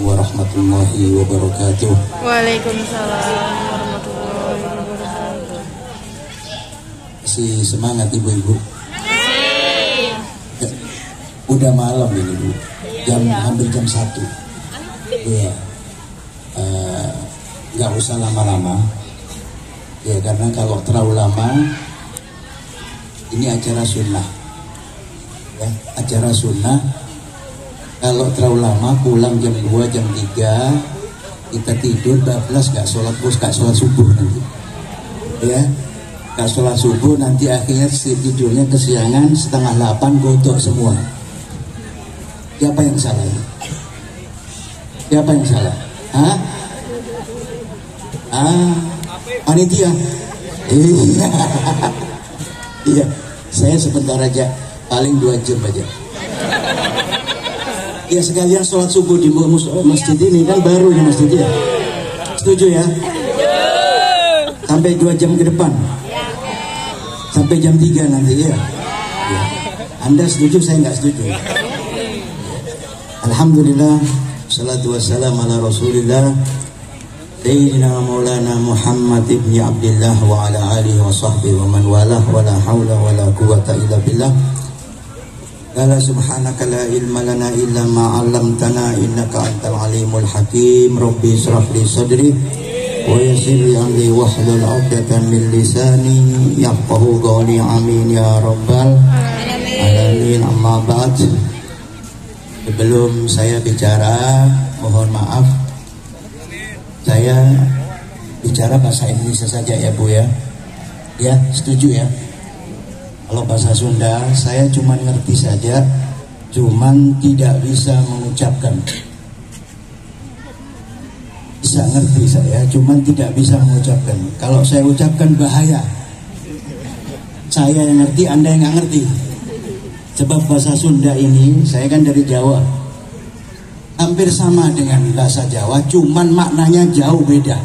warahmatullahi wabarakatuh. Waalaikumsalam warahmatullahi wabarakatuh. Si semangat ibu-ibu. Ya, udah malam ini Bu. Hampir jam 1. Ya. Nggak usah lama-lama. Ya, karena kalau terlalu lama ini acara sunnah. Ya, acara sunnah. Kalau terlalu lama pulang jam 2, jam 3 kita tidur bablas, gak sholat subuh nanti. Ya, gak sholat subuh nanti akhirnya tidurnya kesiangan, setengah 8 godok semua. Siapa yang salah? Siapa yang salah? Hah? Panitia. Iya, saya sebentar aja, paling 2 jam aja. Ya sekalian sholat subuh di masjid ini kan baru ya masjid ya. Setuju ya? Sampai 2 jam ke depan. Sampai jam 3 nanti ya. Anda setuju, saya nggak setuju. Alhamdulillah, salatu wassalam ala Rasulillah Sayyidina Maulana Muhammad ibn Abdullah wa ala alihi wa sahbihi wa man walah wa la hawla wa la quwata illa billah. Qala subhanaka la ilma lana illa ma 'allamtana innaka antal alimul hakim. Rabbi ishrah li sadri wa yassir li amri wahlul 'uqdatam min lisani yafqahu qawli. Amin ya rabbal alamin. Amma ba'd. Sebelum saya bicara, mohon maaf, saya bicara bahasa Indonesia saja ya Bu ya. Ya, setuju ya? Kalau bahasa Sunda saya cuma ngerti saja, cuman tidak bisa mengucapkan. Bisa ngerti saya, cuman tidak bisa mengucapkan. Kalau saya ucapkan bahaya. Saya yang ngerti, Anda yang nggak ngerti. Sebab bahasa Sunda ini, saya kan dari Jawa, hampir sama dengan bahasa Jawa, cuman maknanya jauh beda.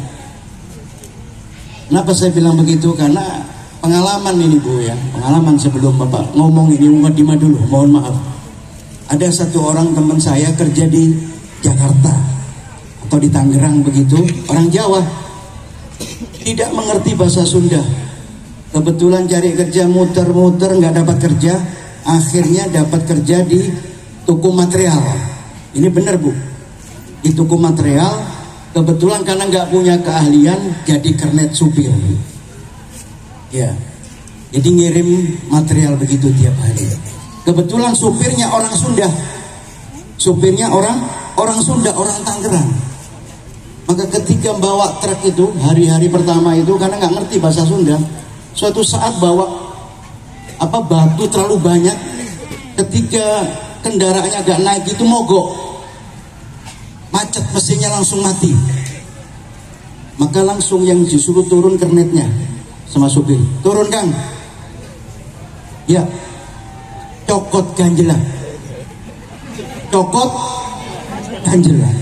Kenapa saya bilang begitu? Karena pengalaman ini Bu ya, pengalaman sebelum Bapak ngomong ini mukadimah dulu, mohon maaf. Ada satu orang teman saya kerja di Jakarta atau di Tangerang begitu, orang Jawa, tidak mengerti bahasa Sunda. Kebetulan cari kerja muter-muter nggak dapat kerja, akhirnya dapat kerja di toko material. Ini benar Bu, di toko material. Kebetulan karena nggak punya keahlian jadi kernet supir. Ya, jadi ngirim material begitu tiap hari. Kebetulan supirnya orang Sunda, supirnya orang Sunda, orang Tangerang. Maka ketika bawa truk itu hari-hari pertama itu karena nggak ngerti bahasa Sunda, suatu saat bawa batu terlalu banyak, ketika kendaraannya agak naik itu mogok, macet, mesinnya langsung mati. Maka langsung yang disuruh turun kernetnya sama supir, turun Kang. Ya, cokot ganjelan. Cokot ganjelan.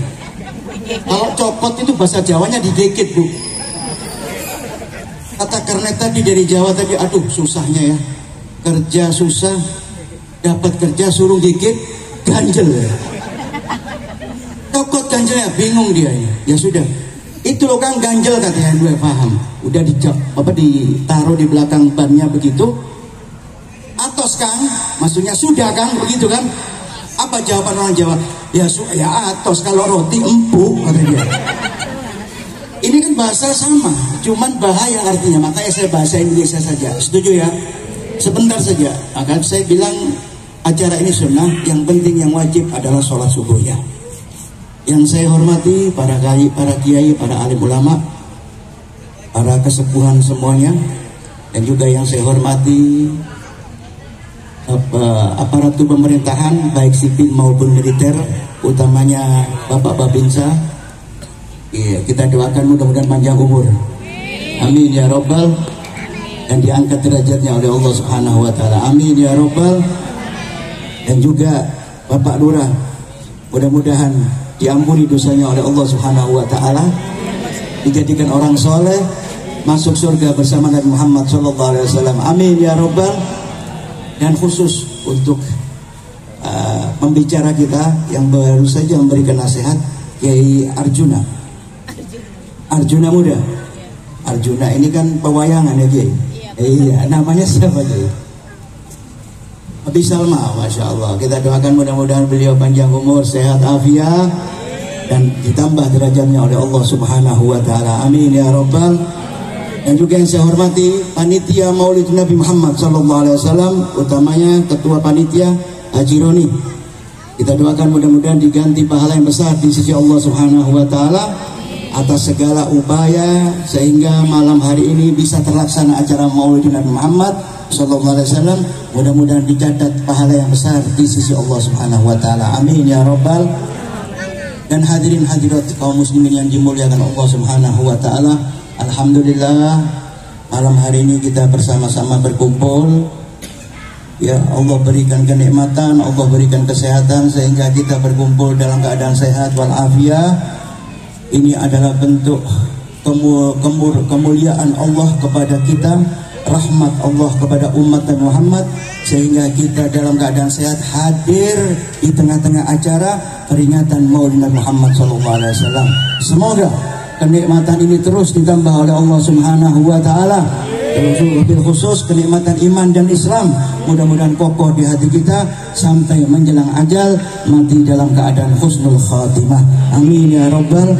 Kalau cokot itu bahasa Jawanya digigit Bu. Kata kernet tadi dari Jawa tadi, aduh susahnya ya, kerja susah, dapat kerja suruh gigit ganjel. Cokot ganjelnya, bingung dia ya. Ya sudah, itu loh Kang ganjel katanya. Gue paham. Udah ditaruh di belakang bannya begitu. Atos Kang, maksudnya sudah Kang, begitu kan? Apa jawaban orang Jawa? Ya atos, kalau roti empuk kata dia. Ini kan bahasa sama, cuman bahaya artinya. Makanya saya bahasa Indonesia saja. Setuju ya? Sebentar saja. Akan saya bilang acara ini sunnah. Yang penting yang wajib adalah sholat subuhnya. Yang saya hormati para kiai, para alim ulama, para kesepuhan semuanya, dan juga yang saya hormati aparatur pemerintahan baik sipil maupun militer, utamanya Bapak Babinsa. Iya, kita doakan mudah-mudahan panjang umur. Amin ya robbal, dan diangkat derajatnya oleh Allah Subhanahu wa taala. Amin ya robbal. Dan juga Bapak Lurah, mudah-mudahan diampuni dosanya oleh Allah Subhanahu wa taala, dijadikan orang soleh, masuk surga bersama Nabi Muhammad sallallahu alaihi wasallam. Amin ya robbal. Dan khusus untuk pembicara kita yang baru saja memberikan nasihat, Kiai Arjuna. Arjuna muda. Arjuna ini kan pewayangan ya Kiai. Iya, namanya siapa Kiai? Abi Salma, Masya Allah. Kita doakan mudah-mudahan beliau panjang umur, sehat, afiat, dan ditambah derajatnya oleh Allah Subhanahu wa Ta'ala. Amin ya Rabbal. Dan juga yang saya hormati panitia Maulid Nabi Muhammad SAW, utamanya ketua panitia Haji Roni. Kita doakan mudah-mudahan diganti pahala yang besar di sisi Allah Subhanahu wa Ta'ala atas segala upaya sehingga malam hari ini bisa terlaksana acara Maulid Nabi Muhammad SAW. Mudah-mudahan dicatat pahala yang besar di sisi Allah Subhanahu wa Ta'ala. Amin ya Rabbal. Dan hadirin hadirat kaum muslimin yang dimuliakan Allah Subhanahu wa Ta'ala, alhamdulillah malam hari ini kita bersama-sama berkumpul. Ya Allah berikan kenikmatan, Allah berikan kesehatan sehingga kita berkumpul dalam keadaan sehat walafiat. Ini adalah bentuk kemuliaan Allah kepada kita, rahmat Allah kepada umat Nabi Muhammad, sehingga kita dalam keadaan sehat hadir di tengah-tengah acara peringatan Maulid Nabi Muhammad SAW. Semoga kenikmatan ini terus ditambah oleh Allah Subhanahu wa Ta'ala. Terlebih khusus kenikmatan iman dan Islam mudah-mudahan kokoh di hati kita sampai menjelang ajal, mati dalam keadaan husnul khatimah. Amin ya Rabbal.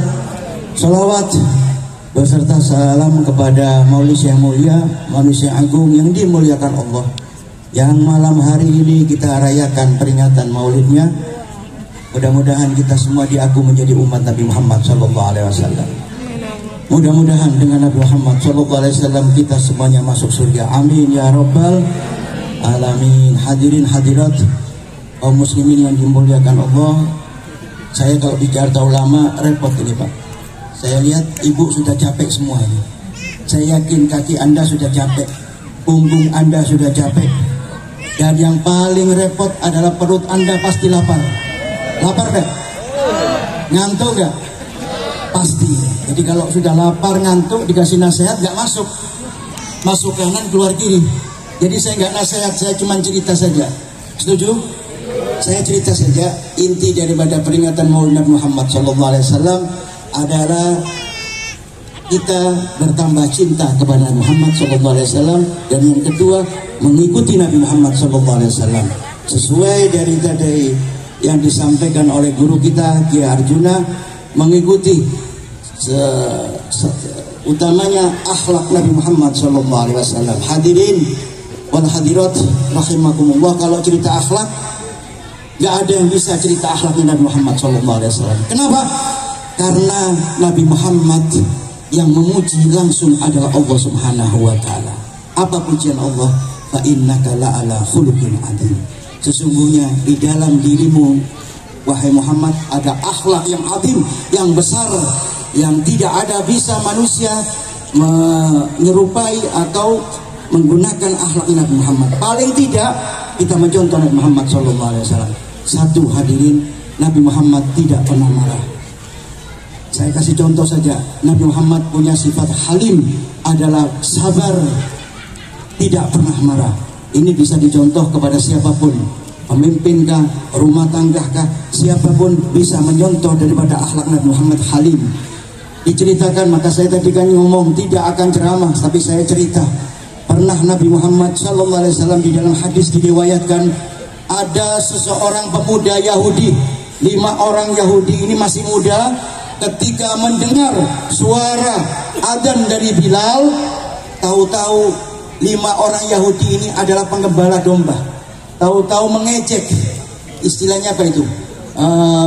Salawat beserta salam kepada manusia yang mulia, manusia agung yang dimuliakan Allah, yang malam hari ini kita rayakan peringatan maulidnya. Mudah-mudahan kita semua diaku menjadi umat Nabi Muhammad SAW. Mudah-mudahan dengan Nabi Muhammad SAW kita semuanya masuk surga. Amin ya Rabbal alamin. Hadirin hadirat kaum muslimin yang dimuliakan Allah, saya kalau bicara terlalu lama repot ini Pak. Saya lihat ibu sudah capek semua ini. Saya yakin kaki Anda sudah capek, punggung Anda sudah capek, dan yang paling repot adalah perut Anda pasti lapar. Lapar gak? Ngantuk gak? Pasti. Jadi kalau sudah lapar, ngantuk, dikasih nasihat gak masuk, masuk kanan keluar kiri. Jadi saya gak nasihat, saya cuma cerita saja. Setuju? Saya cerita saja. Inti daripada peringatan Maulid Nabi Muhammad SAW adalah kita bertambah cinta kepada Nabi Muhammad SAW, dan yang kedua mengikuti Nabi Muhammad SAW sesuai dari tadi yang disampaikan oleh guru kita Kiai Arjuna, mengikuti utamanya akhlak Nabi Muhammad SAW. Hadirin wal hadirat rahimakumullah, kalau cerita akhlak gak ada yang bisa cerita akhlaknya Nabi Muhammad SAW. Kenapa? Karena Nabi Muhammad yang memuji langsung adalah Allah Subhanahu wa Ta'ala. Apa pujian Allah? Fa innaka la'ala khuluqin adzim. Sesungguhnya di dalam dirimu wahai Muhammad ada akhlak yang adzim, yang besar, yang tidak ada bisa manusia menyerupai atau menggunakan akhlak Nabi Muhammad. Paling tidak kita mencontoh Nabi Muhammad SAW. Satu, hadirin, Nabi Muhammad tidak pernah marah. Saya kasih contoh saja, Nabi Muhammad punya sifat halim, adalah sabar, tidak pernah marah. Ini bisa dicontoh kepada siapapun, pemimpinkah, rumah tanggakah, siapapun bisa menyontoh daripada akhlak Nabi Muhammad halim. Diceritakan, maka saya tadi kan ngomong tidak akan ceramah, tapi saya cerita. Pernah Nabi Muhammad SAW di dalam hadis diriwayatkan, ada seseorang pemuda Yahudi, 5 orang Yahudi ini masih muda. Ketika mendengar suara adzan dari Bilal, tahu-tahu 5 orang Yahudi ini adalah penggembala domba. Tahu-tahu mengejek, istilahnya apa itu?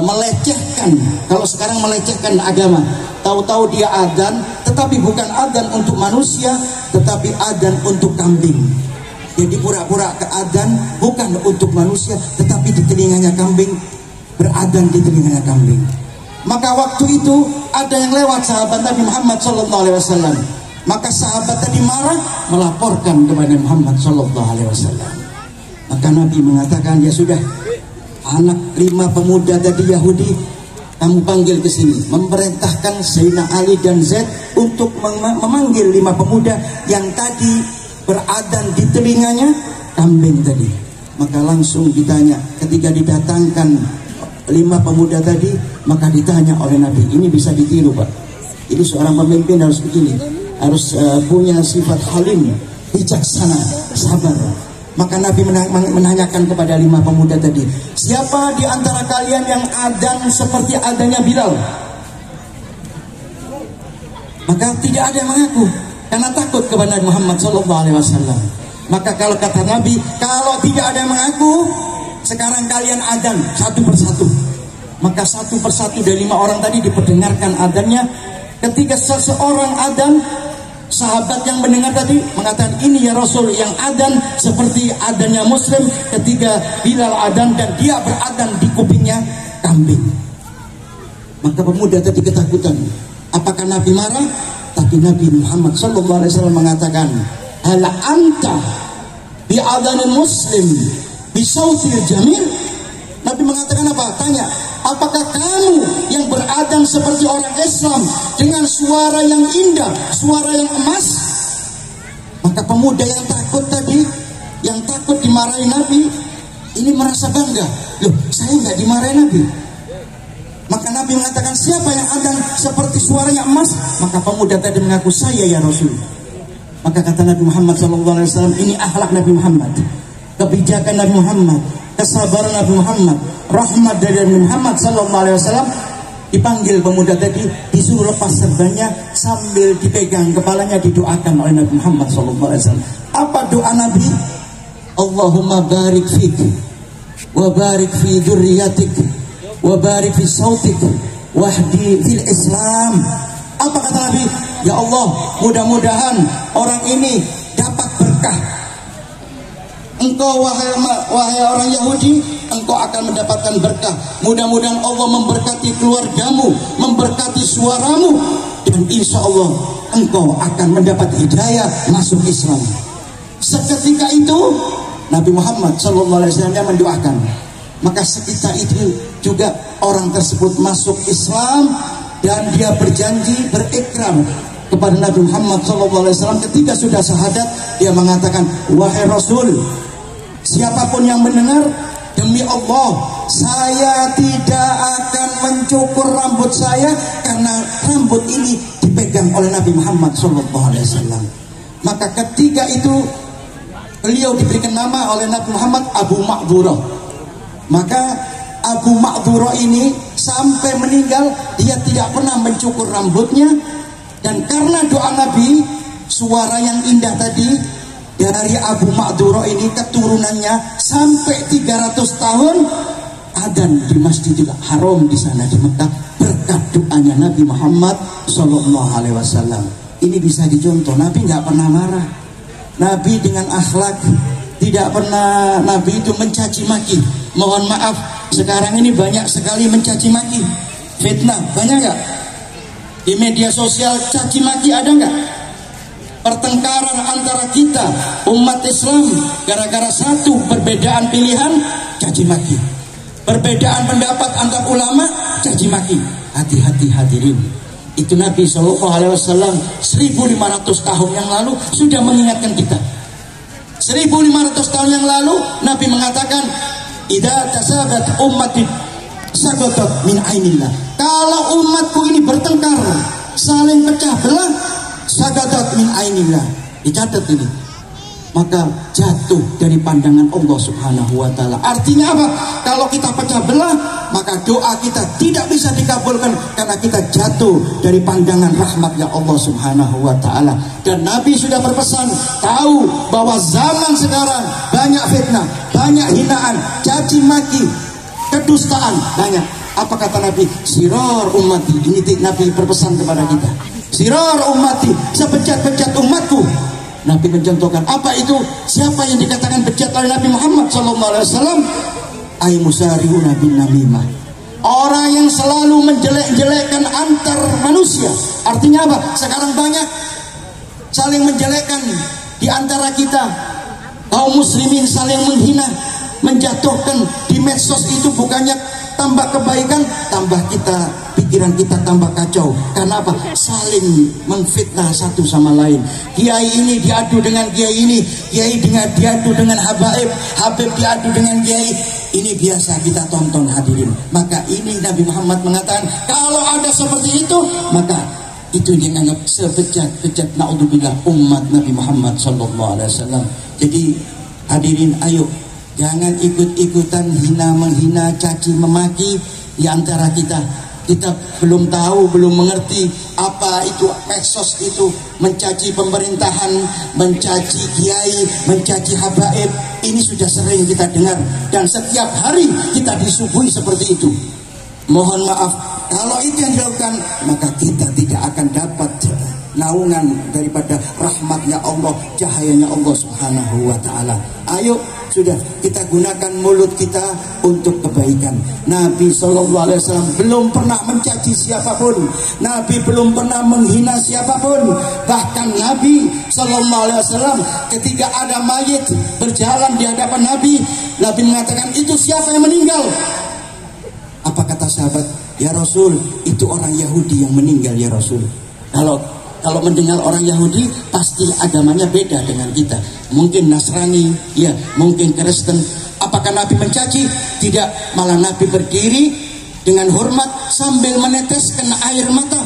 Melecehkan. Kalau sekarang melecehkan agama. Tahu-tahu dia adzan, tetapi bukan adzan untuk manusia, tetapi adzan untuk kambing. Jadi pura-pura ke adzan bukan untuk manusia, tetapi di telinganya kambing, beradzan di telinganya kambing. Maka waktu itu ada yang lewat sahabat Nabi Muhammad SAW. Maka sahabat tadi marah, melaporkan kepada Muhammad SAW. Maka Nabi mengatakan, ya sudah, anak 5 pemuda tadi Yahudi kamu panggil ke sini. Memerintahkan Sayyidina Ali dan Zaid untuk memanggil 5 pemuda yang tadi beradzan di telinganya kambing tadi. Maka langsung ditanya, ketika didatangkan 5 pemuda tadi, maka ditanya oleh Nabi, ini bisa ditiru Pak. Ini seorang pemimpin harus begini, harus punya sifat halim, bijaksana, sabar. Maka Nabi menanyakan kepada 5 pemuda tadi, siapa di antara kalian yang adzan seperti adanya Bilal? Maka tidak ada yang mengaku, karena takut kepada Nabi Muhammad SAW. Maka kalau kata Nabi, kalau tidak ada yang mengaku, sekarang kalian adzan satu persatu. Maka satu persatu dari 5 orang tadi diperdengarkan adzannya. Ketika seseorang adzan, sahabat yang mendengar tadi mengatakan, ini ya Rasul yang adzan seperti adzannya Muslim ketika Bilal adzan dan dia beradzan di kupingnya kambing. Maka pemuda tadi ketakutan. Apakah Nabi marah? Tapi Nabi Muhammad SAW mengatakan, hal anta bi adhanil muslim bi sautil jamil. Nabi mengatakan apa? Tanya, apakah kamu yang beradzan seperti orang Islam dengan suara yang indah, suara yang emas? Maka pemuda yang takut tadi, yang takut dimarahi Nabi, ini merasa bangga. Loh, saya nggak dimarahi Nabi. Maka Nabi mengatakan, siapa yang adzan seperti suaranya emas? Maka pemuda tadi mengaku, saya ya Rasul. Maka kata Nabi Muhammad SAW, ini akhlak Nabi Muhammad, kebijakan Nabi Muhammad, kesabaran Nabi Muhammad, rahmat dari Nabi Muhammad SAW. Dipanggil pemuda tadi, disuruh lepas serbannya sambil dipegang kepalanya, didoakan oleh Nabi Muhammad SAW. Apa doa Nabi? Allahumma barik fik, wa barik fi dzurriyyatik, wa barik fi sautik, wahdi fil Islam. Apa kata Nabi? Ya Allah, mudah-mudahan orang ini dapat berkah. Engkau wahai orang Yahudi, engkau akan mendapatkan berkah. Mudah-mudahan Allah memberkati keluargamu, memberkati suaramu, dan insya Allah engkau akan mendapat hidayah masuk Islam. Seketika itu Nabi Muhammad SAW mendoakan. Maka seketika itu juga orang tersebut masuk Islam dan dia berjanji, berikrar kepada Nabi Muhammad SAW. Ketika sudah syahadat, dia mengatakan, wahai Rasul, siapapun yang mendengar, demi Allah, saya tidak akan mencukur rambut saya karena rambut ini dipegang oleh Nabi Muhammad SAW. Maka ketika itu beliau diberikan nama oleh Nabi Muhammad Abu Ma'dzurah. Maka Abu Ma'dzurah ini sampai meninggal dia tidak pernah mencukur rambutnya. Dan karena doa Nabi, suara yang indah tadi dari Abu Ma'dzurah ini, keturunannya sampai 300 tahun adzan di Masjidil Haram di sana di Mekah berkat doanya Nabi Muhammad SAW. Ini bisa dicontoh. Nabi nggak pernah marah. Nabi dengan akhlak, tidak pernah Nabi itu mencaci maki. Mohon maaf, sekarang ini banyak sekali mencaci maki, fitnah, banyak nggak? Di media sosial caci maki ada nggak? Pertengkaran antara kita umat Islam gara-gara satu perbedaan pilihan, caci maki. Perbedaan pendapat antar ulama, caci maki. Hati-hati hadirin. Itu Nabi SAW 1500 tahun yang lalu sudah mengingatkan kita. 1500 tahun yang lalu Nabi mengatakan, idza tasabat ummati sabatat min ainillah. Kalau umatku ini bertengkar, saling pecah belah, sabatat min ainillah. Dicatat ini. Maka jatuh dari pandangan Allah Subhanahu wa taala. Artinya apa? Kalau kita pecah belah, maka doa kita tidak bisa dikabulkan karena kita jatuh dari pandangan rahmatnya Allah Subhanahu wa taala. Dan Nabi sudah berpesan, tahu bahwa zaman sekarang banyak fitnah, banyak hinaan, caci maki, kedustaan, banyak. Apa kata Nabi? Sirar ummati. Ini Nabi berpesan kepada kita. Sirar ummati, sebejat-bejat umatku. Nabi mencontohkan apa itu? Siapa yang dikatakan bejat oleh Nabi Muhammad SAW? Ay musari'una bin namimah. Orang yang selalu menjelek-jelekkan antar manusia. Artinya apa? Sekarang banyak saling menjelekkan di antara kita. Kaum muslimin saling menghina, menjatuhkan di medsos itu, bukannya tambah kebaikan, tambah pikiran kita tambah kacau. Karena apa? Saling menfitnah satu sama lain. Kiai ini diadu dengan kiai ini, kiai diadu dengan habaib, habib diadu dengan kiai. Ini biasa kita tonton hadirin. Maka ini Nabi Muhammad mengatakan, kalau ada seperti itu, maka itu dianggap sebejat-bejat naudzubillah umat Nabi Muhammad sallallahu alaihi wasallam. Jadi hadirin, ayo jangan ikut-ikutan hina menghina, caci memaki di antara kita. Kita belum tahu, belum mengerti apa itu medsos itu, mencaci pemerintahan, mencaci kiai, mencaci habaib. Ini sudah sering kita dengar dan setiap hari kita disuguhi seperti itu. Mohon maaf, kalau itu yang dilakukan, maka kita tidak akan dapat naungan daripada rahmatnya Allah, cahayanya Allah subhanahu wa ta'ala. Ayo, sudah kita gunakan mulut kita untuk kebaikan. Nabi SAW belum pernah mencaci siapapun. Nabi belum pernah menghina siapapun. Bahkan Nabi SAW ketika ada mayit berjalan di hadapan Nabi, Nabi mengatakan, itu siapa yang meninggal? Apa kata sahabat? Ya Rasul, itu orang Yahudi yang meninggal ya Rasul. Kalau mendengar orang Yahudi, pasti agamanya beda dengan kita. Mungkin Nasrani, ya, mungkin Kristen. Apakah Nabi mencaci? Tidak, malah Nabi berdiri dengan hormat sambil meneteskan air mata.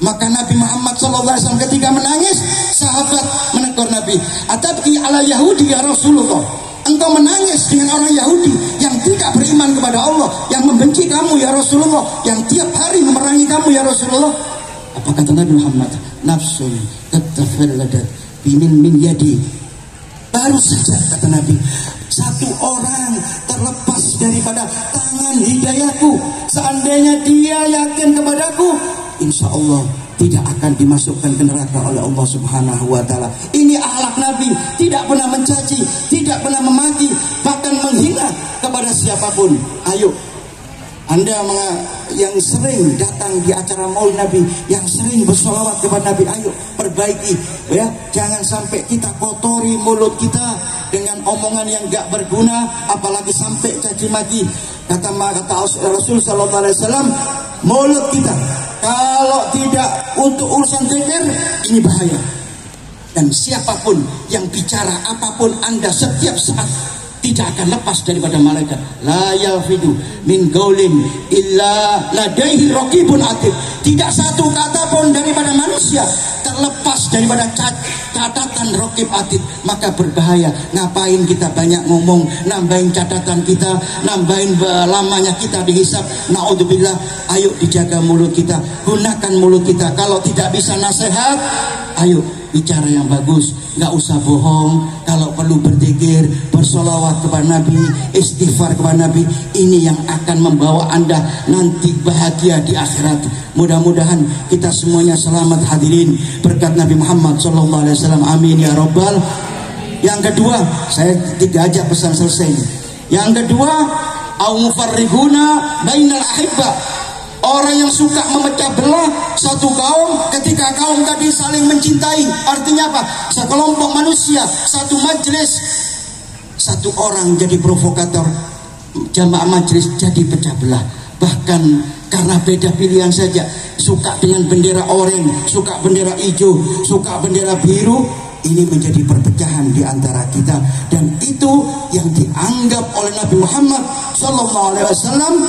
Maka Nabi Muhammad SAW ketika menangis, sahabat menegur Nabi, "Atabki ala Yahudi ya Rasulullah." Engkau menangis dengan orang Yahudi yang tidak beriman kepada Allah, yang membenci kamu ya Rasulullah, yang tiap hari memerangi kamu ya Rasulullah. Apa kata Nabi Muhammad? Nafsun tatafalladat min yadi. Baru saja kata Nabi, satu orang terlepas daripada tangan hidayahku. Seandainya dia yakin kepadaku, insya Allah tidak akan dimasukkan ke neraka oleh Allah subhanahu wa ta'ala. Ini akhlak Nabi, tidak pernah mencaci, tidak pernah memaki, bahkan menghina kepada siapapun. Ayo, Anda yang sering datang di acara maulid Nabi, yang sering bersolawat kepada Nabi, ayo perbaiki ya. Jangan sampai kita kotori mulut kita dengan omongan yang gak berguna, apalagi sampai caci maki. Kata Rasul sallallahu alaihi wasallam, mulut kita kalau tidak untuk urusan zikir, ini bahaya. Dan siapapun yang bicara apapun Anda setiap saat tidak akan lepas daripada malaikat. La yalfidu min qaulin illa ladaihi raqibun atid. Tidak satu kata pun daripada manusia terlepas daripada catatan raqib atid. Maka berbahaya. Ngapain kita banyak ngomong, nambahin catatan kita, nambahin lamanya kita dihisap. Naudzubillah. Ayo dijaga mulut kita, gunakan mulut kita. Kalau tidak bisa nasihat, ayo bicara yang bagus, nggak usah bohong. Kalau perlu berzikir, bersolawat kepada Nabi, istighfar kepada Nabi. Ini yang akan membawa Anda nanti bahagia di akhirat. Mudah-mudahan kita semuanya selamat hadirin berkat Nabi Muhammad SAW. Amin ya robbal. Yang kedua, saya tidak aja pesan selesai. Yang kedua, au mufarriguna bainal ahibba. Orang yang suka memecah belah satu kaum ketika kaum tadi saling mencintai. Artinya apa? Sekelompok manusia, satu majelis, satu orang jadi provokator, jamaah majelis jadi pecah belah. Bahkan karena beda pilihan saja, suka dengan bendera oranye, suka bendera hijau, suka bendera biru, ini menjadi perpecahan di antara kita. Dan itu yang dianggap oleh Nabi Muhammad SAW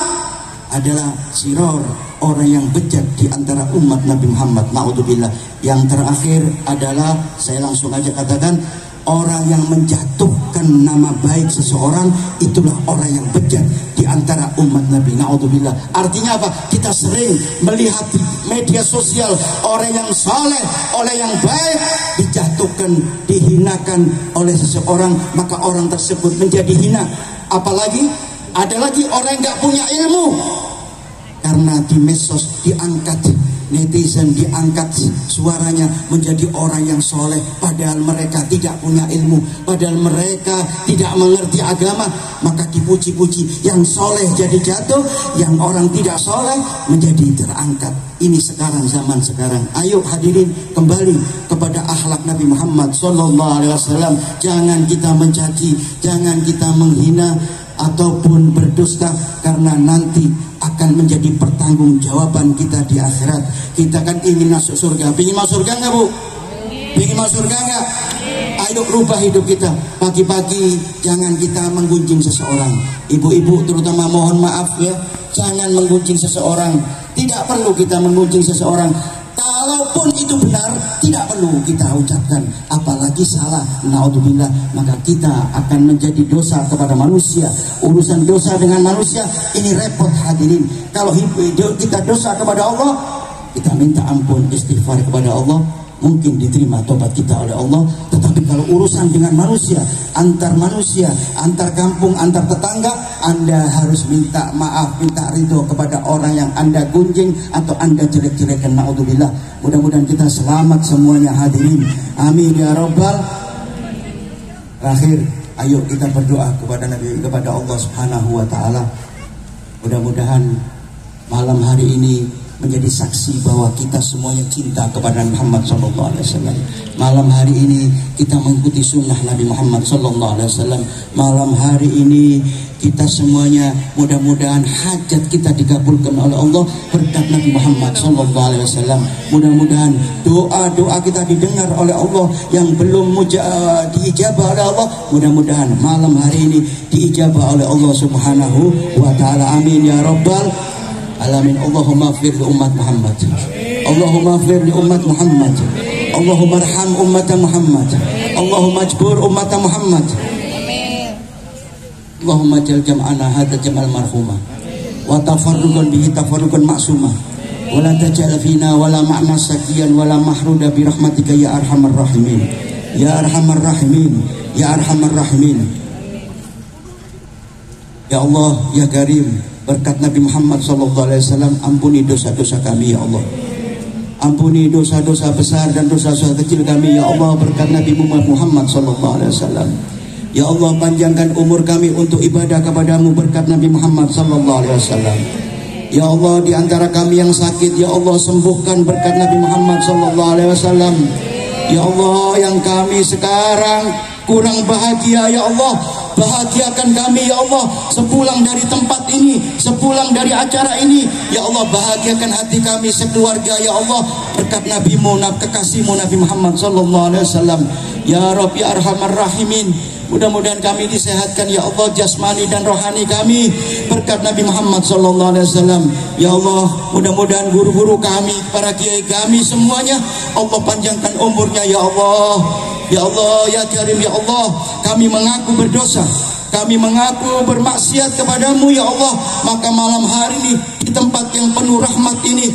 adalah siror, orang yang bejat di antara umat Nabi Muhammad. Naudzubillah. Yang terakhir adalah, saya langsung aja katakan, orang yang menjatuhkan nama baik seseorang, itulah orang yang bejat di antara umat Nabi. Naudzubillah. Artinya apa? Kita sering melihat di media sosial orang yang saleh, orang yang baik dijatuhkan, dihinakan oleh seseorang, maka orang tersebut menjadi hina. Apalagi ada lagi orang yang gak punya ilmu, karena di medsos diangkat, netizen diangkat suaranya menjadi orang yang soleh, padahal mereka tidak punya ilmu, padahal mereka tidak mengerti agama. Maka dipuji-puji, yang soleh jadi jatuh, yang orang tidak soleh menjadi terangkat. Ini sekarang, zaman sekarang. Ayo hadirin kembali kepada akhlak Nabi Muhammad SAW. Jangan kita mencaci, jangan kita menghina ataupun berdusta, karena nanti akan menjadi pertanggungjawaban kita di akhirat. Kita kan ingin masuk surga. Ingin masuk surga nggak Bu? Ingin masuk surga nggak? Ayo rubah hidup kita. Pagi-pagi jangan kita menggunjing seseorang. Ibu-ibu terutama mohon maaf ya, jangan menggunjing seseorang. Tidak perlu kita menggunjing seseorang. Kalaupun itu benar, tidak perlu kita ucapkan. Apalagi salah, naudzubillah, maka kita akan menjadi dosa kepada manusia. Urusan dosa dengan manusia ini repot hadirin. Kalau kita dosa kepada Allah, kita minta ampun, istighfar kepada Allah, mungkin diterima tobat kita oleh Allah. Tetapi kalau urusan dengan manusia, antar kampung, antar tetangga, Anda harus minta maaf, minta ridho kepada orang yang Anda gunjing atau Anda jelek-jelekan, naudzubillah. Mudah-mudahan kita selamat semuanya hadirin, amin ya rabbal. Terakhir, ayo kita berdoa kepada Allah Subhanahu wa taala. Mudah-mudahan malam hari ini menjadi saksi bahwa kita semuanya cinta kepada Muhammad sallallahu alaihi wasallam. Malam hari ini kita mengikuti sunnah Nabi Muhammad sallallahu alaihi wasallam. Malam hari ini kita semuanya mudah-mudahan hajat kita dikabulkan oleh Allah berkat Nabi Muhammad sallallahu alaihi wasallam. Mudah-mudahan doa-doa kita didengar oleh Allah yang belum diijabah oleh Allah. Mudah-mudahan malam hari ini diijabah oleh Allah Subhanahu wa taala. Amin ya rabbal alamin. Allahumma ighfir li ummat Muhammad. Allahumma ighfir li ummat Muhammad. Allahumma arham ummat Muhammad. Allahumma ajbur ummat Muhammad. Allahumma jal jam'ana hadha jam'al marhumah wa tafarruqan bihi tafarruqan ma'sumah wa la taj'al fina wa la ma'na sakiyan wa la mahruda bi rahmatika ya arhamar rahimin. Ya arhamar rahimin. Ya arhamar rahimin. Ya Allah ya Karim, berkat Nabi Muhammad SAW, ampuni dosa-dosa kami ya Allah. Ampuni dosa-dosa besar dan dosa-dosa kecil kami ya Allah, berkat Nabi Muhammad SAW. Ya Allah, panjangkan umur kami untuk ibadah kepadamu berkat Nabi Muhammad SAW. Ya Allah, di antara kami yang sakit, ya Allah sembuhkan berkat Nabi Muhammad SAW. Ya Allah, yang kami sekarang kurang bahagia, ya Allah bahagiakan kami ya Allah. Sepulang dari tempat ini, sepulang dari acara ini, ya Allah bahagiakan hati kami sekeluarga ya Allah berkat Nabi-Mu, kekasih-Mu Nabi Muhammad SAW. Ya Rabb ya arhamar rahimin, mudah-mudahan kami disehatkan ya Allah jasmani dan rohani kami berkat Nabi Muhammad SAW. Ya Allah, mudah-mudahan guru-guru kami, para kiai kami semuanya Allah panjangkan umurnya ya Allah. Ya Allah ya Karim ya Allah, kami mengaku berdosa, kami mengaku bermaksiat kepadamu ya Allah. Maka malam hari ini di tempat yang penuh rahmat ini,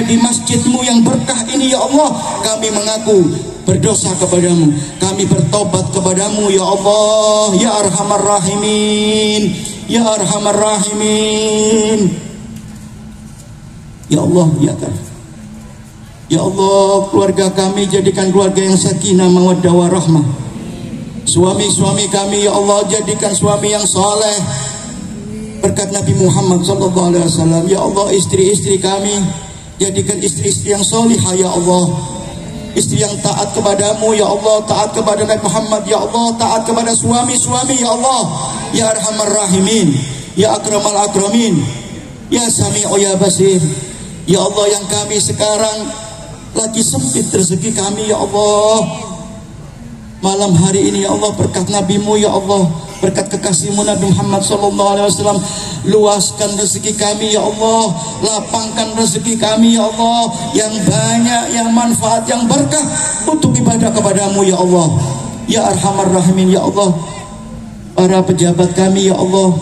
di masjidmu yang berkah ini ya Allah, kami mengaku berdosa kepadamu, kami bertobat kepadamu ya Allah. Ya arhamar rahimin. Ya arhamar rahimin. Ya Allah ya Karim. Ya Allah, keluarga kami jadikan keluarga yang sakinah mawaddah warahmah. Suami-suami kami ya Allah jadikan suami yang saleh berkat Nabi Muhammad SAW. Ya Allah, istri-istri kami jadikan istri-istri yang salihah ya Allah, istri yang taat kepadamu ya Allah, taat kepada Nabi Muhammad ya Allah, taat kepada suami-suami ya Allah. Ya arhamar rahimin. Ya akramal akramin. Ya sami'u ya basir. Ya Allah, yang kami sekarang lagi sempit rezeki kami ya Allah, malam hari ini ya Allah berkat Nabi-Mu ya Allah, berkat kekasih-Mu Nabi Muhammad SAW, luaskan rezeki kami ya Allah, lapangkan rezeki kami ya Allah, yang banyak, yang manfaat, yang berkah untuk ibadah kepadamu ya Allah. Ya arhamar rahimin ya Allah. Para pejabat kami ya Allah,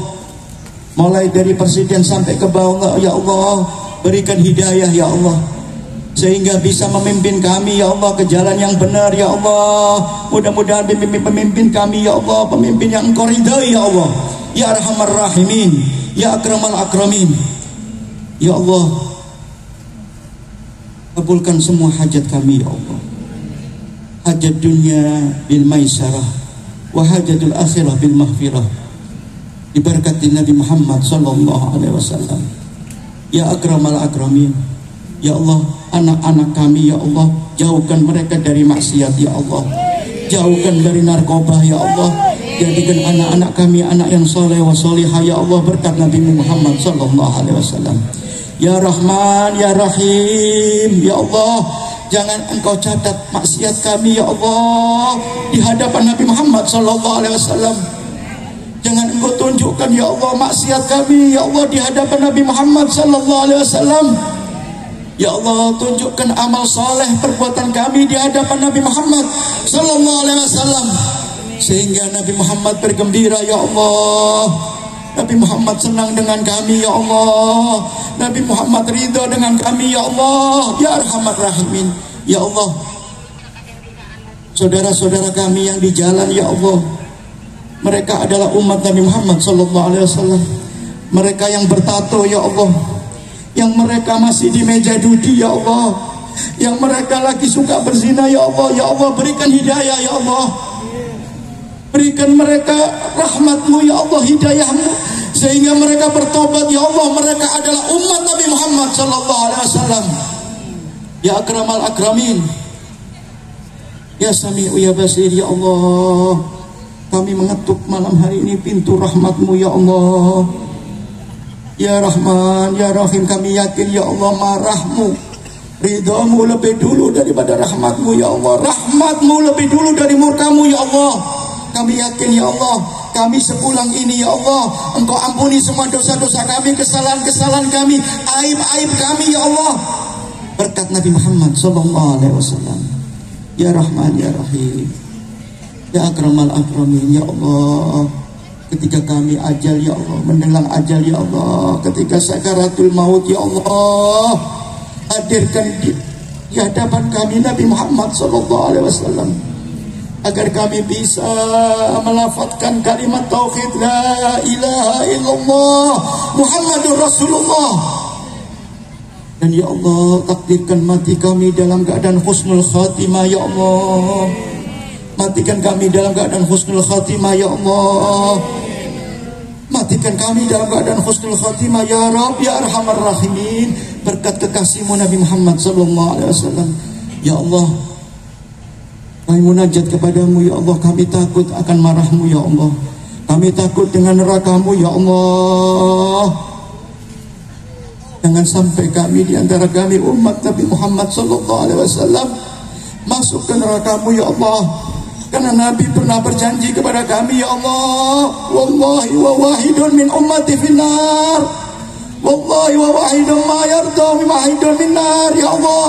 mulai dari presiden sampai ke bawah ya Allah, berikan hidayah ya Allah, sehingga bisa memimpin kami ya Allah ke jalan yang benar ya Allah. Mudah-mudahan pemimpin kami ya Allah, pemimpin yang Engkau ridhai ya Allah. Ya arhamar rahimin. Ya akramal akramin. Ya Allah, kabulkan semua hajat kami ya Allah. Hajat dunia bil maisarah wa hajatul akhirah bil maghfirah, diberkati Nabi Muhammad SAW. Ya akramal akramin. Ya Allah, anak-anak kami ya Allah, jauhkan mereka dari maksiat ya Allah, jauhkan dari narkoba ya Allah, jadikan anak-anak kami anak yang soleh wa solihah ya Allah berkat Nabi Muhammad SAW. Ya Rahman ya Rahim, ya Allah, Jangan Engkau catat maksiat kami ya Allah di hadapan Nabi Muhammad sallallahu alaihi wasallam. Jangan Engkau tunjukkan ya Allah maksiat kami ya Allah di hadapan Nabi Muhammad sallallahu alaihi wasallam. Ya Allah, tunjukkan amal soleh perbuatan kami di hadapan Nabi Muhammad sallallahu alaihi wasallam, sehingga Nabi Muhammad bergembira ya Allah. Nabi Muhammad senang dengan kami ya Allah. Nabi Muhammad ridha dengan kami ya Allah. Ya Arhamar Rahimin. Ya Allah, saudara-saudara kami yang di jalan ya Allah, mereka adalah umat Nabi Muhammad sallallahu alaihi wasallam. Mereka yang bertato ya Allah, yang mereka masih di meja judi ya Allah, yang mereka lagi suka berzina ya Allah. Ya Allah, berikan hidayah ya Allah, berikan mereka rahmat-Mu ya Allah, hidayah-Mu, sehingga mereka bertobat ya Allah. Mereka adalah umat Nabi Muhammad sallallahu alaihi wasallam. Ya akramal akramin, ya sami'u ya basir ya Allah, kami mengetuk malam hari ini pintu rahmat-Mu ya Allah. Ya Rahman, Ya Rahim, kami yakin ya Allah marah-Mu, ridha-Mu lebih dulu daripada rahmat-Mu ya Allah. Rahmat-Mu lebih dulu dari murka-Mu ya Allah. Kami yakin ya Allah, kami sepulang ini ya Allah, Engkau ampuni semua dosa-dosa kami, kesalahan-kesalahan kami, aib-aib kami ya Allah, berkat Nabi Muhammad sallallahu alaihi wasallam. Ya Rahman, Ya Rahim, Ya akramal akramin ya Allah. Ketika kami ajal ya Allah, mendelang ajal ya Allah, ketika sakaratul maut ya Allah, hadirkan di hadapan kami Nabi Muhammad sallallahu alaihi wasallam, agar kami bisa melafazkan kalimat tauhid la ilaha illallah Muhammadur Rasulullah. Dan ya Allah, takdirkan mati kami dalam keadaan husnul khatimah ya Allah. Matikan kami dalam keadaan husnul khatimah ya Allah. Matikan kami dalam keadaan husnul khatimah ya Rabb, Ya Arhamar Rahimin, berkat kekasih-Mu Nabi Muhammad sallallahu alaihi wasallam. Ya Allah, kami munajat kepadamu ya Allah, kami takut akan marah-Mu ya Allah, kami takut dengan neraka-Mu ya Allah. Jangan sampai kami di antara kami umat Nabi Muhammad sallallahu alaihi wasallam masuk ke neraka-Mu ya Allah. Karena Nabi pernah berjanji kepada kami ya Allah, wallahi wa wahidun min ummati finnar, wallahi wa wahidun ma yarda min wahidun minnar. Ya Allah,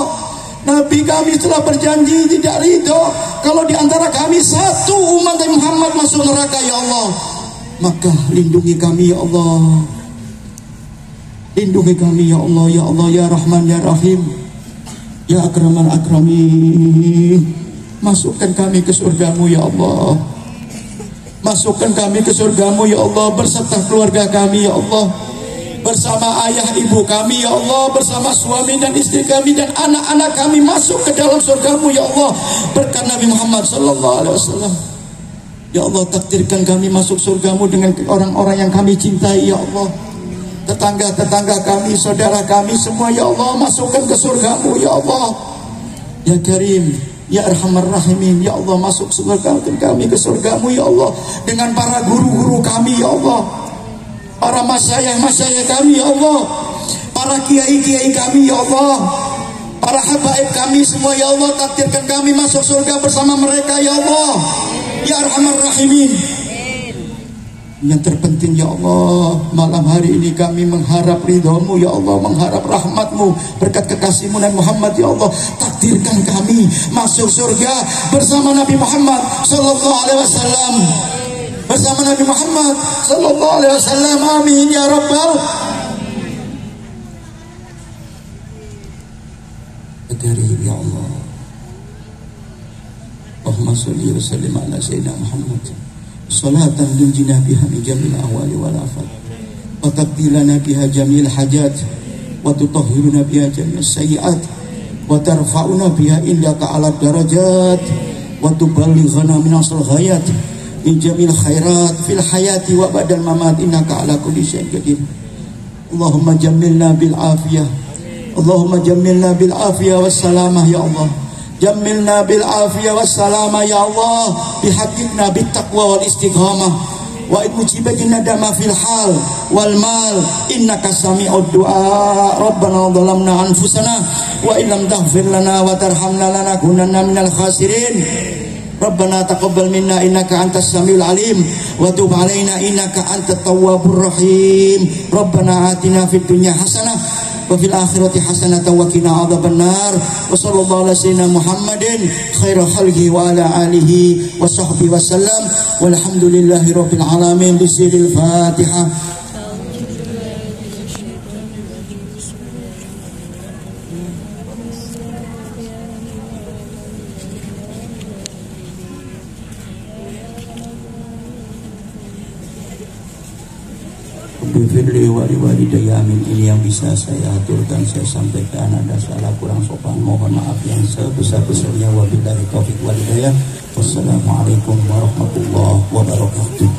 Nabi kami telah berjanji tidak ridho kalau di antara kami satu umat Nabi Muhammad masuk neraka ya Allah. Maka lindungi kami ya Allah, lindungi kami ya Allah. Ya Allah, Ya Rahman, Ya Rahim, Ya akramal akramin, masukkan kami ke surga-Mu ya Allah. Masukkan kami ke surga-Mu ya Allah, berserta keluarga kami ya Allah, bersama ayah ibu kami ya Allah, bersama suami dan istri kami dan anak-anak kami masuk ke dalam surga-Mu ya Allah, berkat Nabi Muhammad sallallahu alaihi wasallam. Ya Allah, takdirkan kami masuk surga-Mu dengan orang-orang yang kami cintai ya Allah. Tetangga-tetangga kami, saudara kami semua ya Allah, masukkan ke surga-Mu ya Allah. Ya Karim, Ya Arhamar Rahimin, ya Allah, masuk surga kami ke surga-Mu ya Allah, dengan para guru-guru kami ya Allah, para masyayikh kami ya Allah, para kiai-kiai kami ya Allah, para habaib kami semua ya Allah, takdirkan kami masuk surga bersama mereka ya Allah. Ya Arhamar Rahimin. Yang terpenting ya Allah, malam hari ini kami mengharap ridho-Mu ya Allah, mengharap rahmat-Mu, berkat kekasih-Mu Nabi Muhammad ya Allah. Takdirkan kami masuk surga bersama Nabi Muhammad sallallahu alaihi wasallam, bersama Nabi Muhammad sallallahu alaihi wasallam. Amin ya rabbal alamin ya Allah. Allahumma sholli wa sallim ala sayyidina Muhammad salatan tunjina biha min jamil ahwali wal afat, wa taqdilana biha jamil hajat, wa tutahhiruna biha jamil sayyiat, wa tarfa'una biha indaka ala darajat, wa tuballighana min asal ghayat min jamil khairat fil hayati wa badal mamat, innaka ala kulli syai'in qadir. Allahumma jammilna bil afiyah, Allahumma jammilna bil afiyah was salamah ya Allah. Jammilna bil afiyah was salamah ya Allah, bihaqqina bit taqwa wal istiqamah. wa mujibatin nadama fil hal wal mal innaka sami'ud du'a rabbana dhalamna anfusana wa illam taghfir lana wa tarhamna lanakunanna minal khasirin rabbana taqabbal minna innaka antas samiul alim wa tub alaina innaka antat tawwabur rahim rabbana atina fid dunya hasanah wa fil akhirati hasanatan wa qina adzabannar wa sallallahu ala sayyidina Muhammadin khairul khalqi wa ala alihi wa sahbihi wasallam walhamdulillahi rabbil alamin bisiril Fatihah. Bifirli wali-walidayya, amin. Ini yang bisa saya aturkan, saya sampaikan. Ada salah kurang sopan, mohon maaf yang sebesar-besarnya. Wabillahi taufiq wal hidayah. Wassalamualaikum warahmatullahi wabarakatuh.